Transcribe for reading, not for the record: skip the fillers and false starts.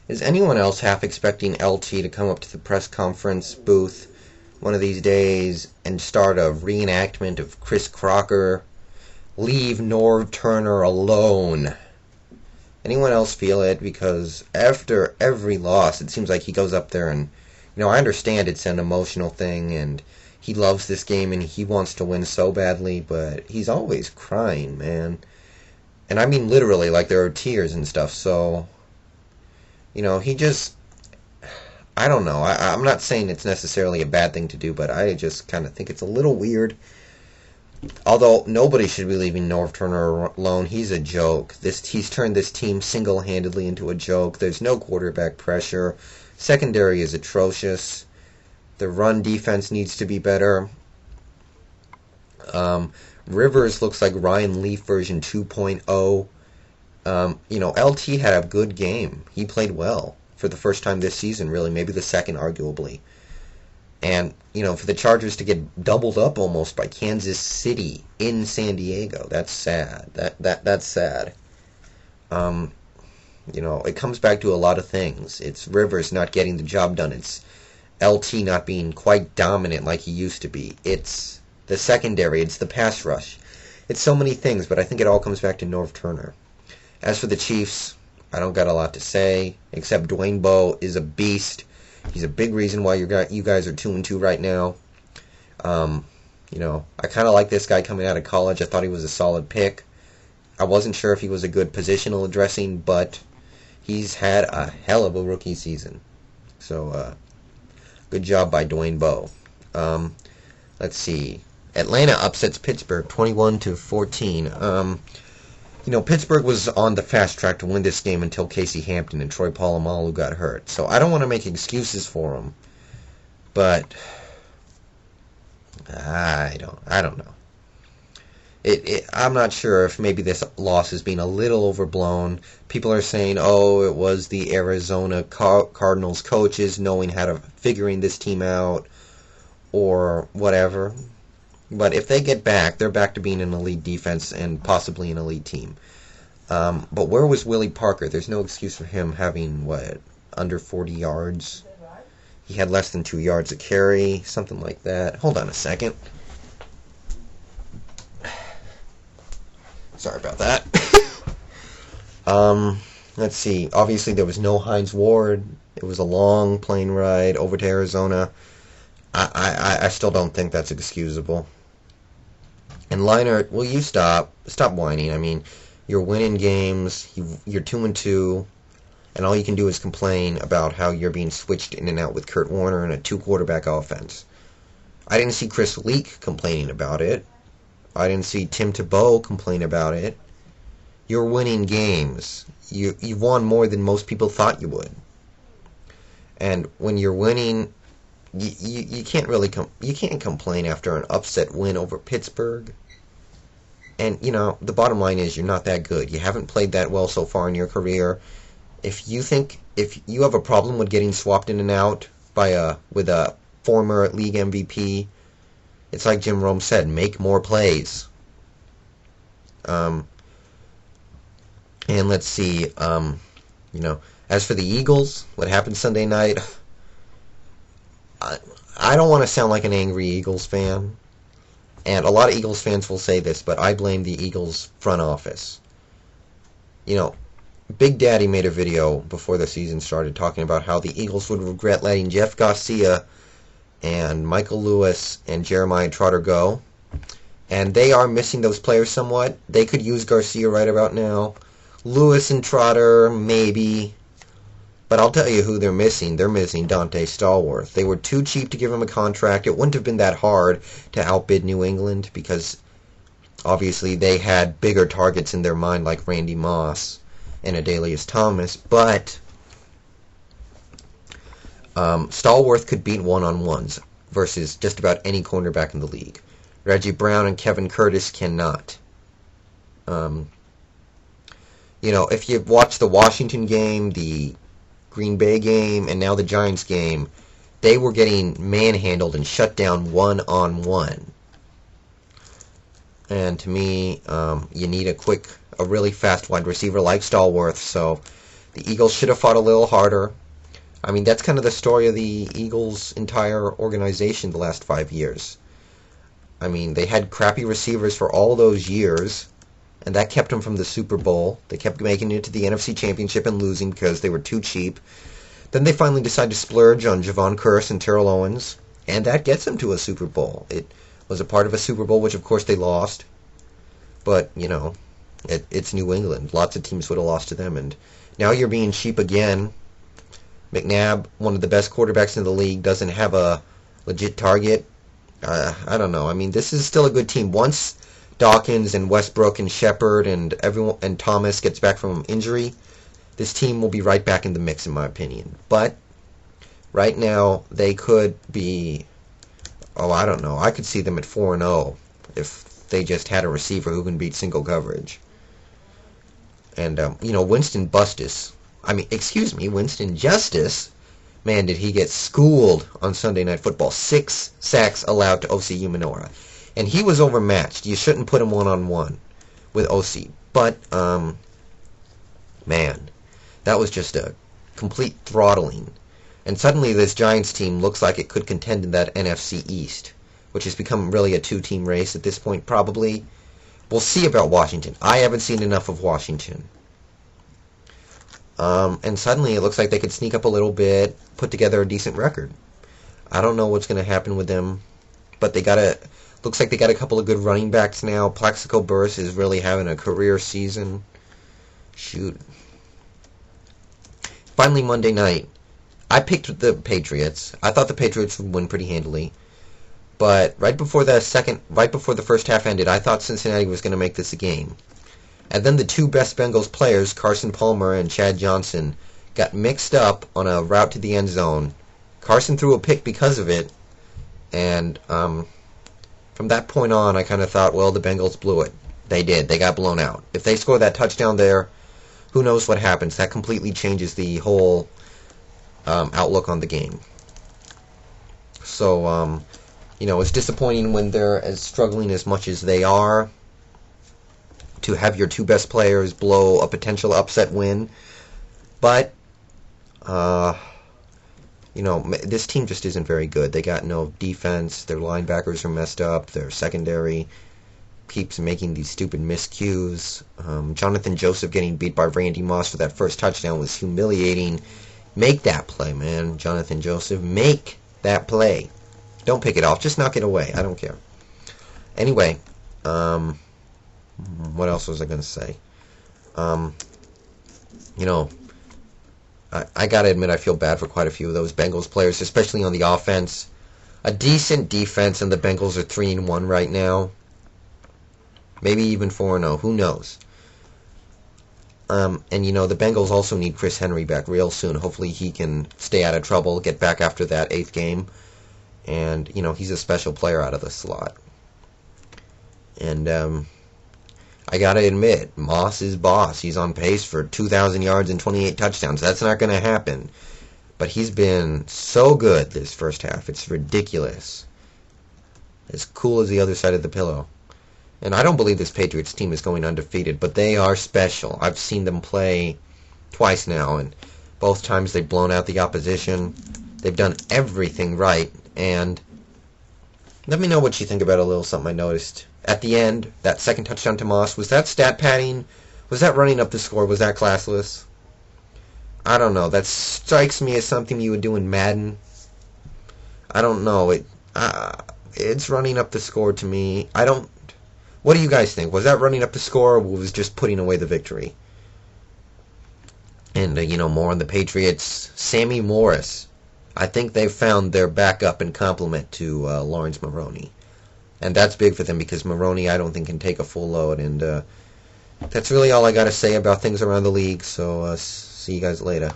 Is anyone else half expecting LT to come up to the press conference booth one of these days and start a reenactment of Chris Crocker? Leave Norv Turner alone. Anyone else feel it? Because after every loss, it seems like he goes up there and, I understand it's an emotional thing and he loves this game and he wants to win so badly, but he's always crying, man. And I mean literally, like there are tears and stuff, so, he just, I don't know. I'm not saying it's necessarily a bad thing to do, but I just kind of think it's a little weird. Although nobody should be leaving Norv Turner alone. He's a joke. He's turned this team single-handedly into a joke. There's no quarterback pressure. Secondary is atrocious. The run defense needs to be better. Rivers looks like Ryan Leaf version 2.0. LT had a good game. He played well for the first time this season, really. Maybe the second, arguably. And, for the Chargers to get doubled up almost by Kansas City in San Diego, that's sad. That's sad. It comes back to a lot of things. It's Rivers not getting the job done. It's LT not being quite dominant like he used to be. It's the secondary. It's the pass rush. It's so many things, but I think it all comes back to Norv Turner. As for the Chiefs, I don't got a lot to say, except Dwayne Bowe is a beast. He's a big reason why you guys are 2-2 right now. I kind of like this guy coming out of college. I thought he was a solid pick. I wasn't sure if he was a good positional addressing, but he's had a hell of a rookie season. So, good job by Dwayne Bowe. Let's see. Atlanta upsets Pittsburgh 21-14. Pittsburgh was on the fast track to win this game until Casey Hampton and Troy Polamalu got hurt. So I don't want to make excuses for them, but I don't know. I'm not sure if maybe this loss is being a little overblown. People are saying, it was the Arizona Cardinals coaches knowing how to figuring this team out or whatever. But if they get back, they're back to being an elite defense and possibly an elite team. But where was Willie Parker? There's no excuse for him having, under 40 yards? He had less than 2 yards a carry, something like that. Hold on a second. Sorry about that. Let's see. Obviously, there was no Hines Ward. It was a long plane ride over to Arizona. I still don't think that's excusable. And Leinart, will you stop whining? I mean, you're winning games, you're 2-2, and all you can do is complain about how you're being switched in and out with Kurt Warner in a 2-quarterback offense. I didn't see Chris Leak complaining about it. I didn't see Tim Tebow complain about it. You're winning games. You've won more than most people thought you would. And when you're winning, you can't really you can't complain after an upset win over Pittsburgh. And the bottom line is you're not that good. You haven't played that well so far in your career. If you have a problem with getting swapped in and out with a former league MVP, it's like Jim Rome said, make more plays. And let's see, as for the Eagles, what happened Sunday night, I don't want to sound like an angry Eagles fan, and a lot of Eagles fans will say this, but I blame the Eagles front office. Big Daddy made a video before the season started talking about how the Eagles would regret letting Jeff Garcia and Michael Lewis and Jeremiah Trotter go, and they are missing those players somewhat. They could use Garcia right about now. Lewis and Trotter, maybe. But I'll tell you who they're missing. They're missing Dante Stallworth. They were too cheap to give him a contract. It wouldn't have been that hard to outbid New England because obviously they had bigger targets in their mind like Randy Moss and Adalius Thomas. But Stallworth could beat one-on-ones versus just about any cornerback in the league. Reggie Brown and Kevin Curtis cannot. If you watch the Washington game, the Green Bay game, and now the Giants game, they were getting manhandled and shut down one-on-one. And to me, you need a really fast wide receiver like Stallworth, so The Eagles should have fought a little harder. I mean, that's kind of the story of the Eagles' entire organization the last 5 years. I mean, they had crappy receivers for all those years, and that kept them from the Super Bowl. They kept making it to the NFC Championship and losing because they were too cheap. Then they finally decided to splurge on Javon Curse and Terrell Owens, and that gets them to a Super Bowl. It was a part of a Super Bowl, which of course they lost. But, it's New England. Lots of teams would have lost to them, and now you're being cheap again. McNabb, one of the best quarterbacks in the league, doesn't have a legit target. I don't know. I mean, this is still a good team. Once Dawkins and Westbrook and Shepard and everyone and Thomas gets back from injury, this team will be right back in the mix, in my opinion. But right now, they could be. Oh, I don't know. I could see them at 4-0 if they just had a receiver who can beat single coverage. And Winston Justice. Man, did he get schooled on Sunday Night Football. 6 sacks allowed to O.C. Umenora. And he was overmatched. You shouldn't put him one-on-one with O.C. But, man, that was just a complete throttling. And suddenly this Giants team looks like it could contend in that NFC East, which has become really a 2-team race at this point, probably. We'll see about Washington. I haven't seen enough of Washington. And suddenly it looks like they could sneak up a little bit, put together a decent record. I don't know what's going to happen with them, but looks like they got a couple of good running backs now. Plaxico Burress is really having a career season. Shoot. Finally, Monday night, I picked the Patriots. I thought the Patriots would win pretty handily. But right before the first half ended, I thought Cincinnati was going to make this a game. And then the two best Bengals players, Carson Palmer and Chad Johnson, got mixed up on a route to the end zone. Carson threw a pick because of it, and from that point on, I kind of thought, well, the Bengals blew it. They did. They got blown out. If they score that touchdown there, who knows what happens. That completely changes the whole outlook on the game. So, it's disappointing when they're as struggling as much as they are to have your two best players blow a potential upset win. But, this team just isn't very good. They got no defense. Their linebackers are messed up. Their secondary keeps making these stupid miscues. Jonathan Joseph getting beat by Randy Moss for that first touchdown was humiliating. Make that play, man. Jonathan Joseph, make that play. Don't pick it off. Just knock it away. I don't care. Anyway, what else was I going to say? I got to admit I feel bad for quite a few of those Bengals players, especially on the offense. A decent defense, and the Bengals are 3-1 right now. Maybe even 4-0. Who knows? The Bengals also need Chris Henry back real soon. Hopefully he can stay out of trouble, get back after that 8th game. And, he's a special player out of the slot. And, I gotta admit, Moss is boss. He's on pace for 2,000 yards and 28 touchdowns. That's not gonna happen. But he's been so good this first half. It's ridiculous. As cool as the other side of the pillow. And I don't believe this Patriots team is going undefeated, but they are special. I've seen them play twice now, and both times they've blown out the opposition. They've done everything right, and let me know what you think about a little something I noticed. At the end, that second touchdown to Moss, was that stat padding? Was that running up the score? Was that classless? I don't know. That strikes me as something you would do in Madden. I don't know. It's running up the score to me. What do you guys think? Was that running up the score, or was just putting away the victory? And, more on the Patriots. Sammy Morris. I think they've found their backup and complement to Lawrence Maroney. And that's big for them because Maroney, I don't think, can take a full load. And that's really all I got to say about things around the league. So see you guys later.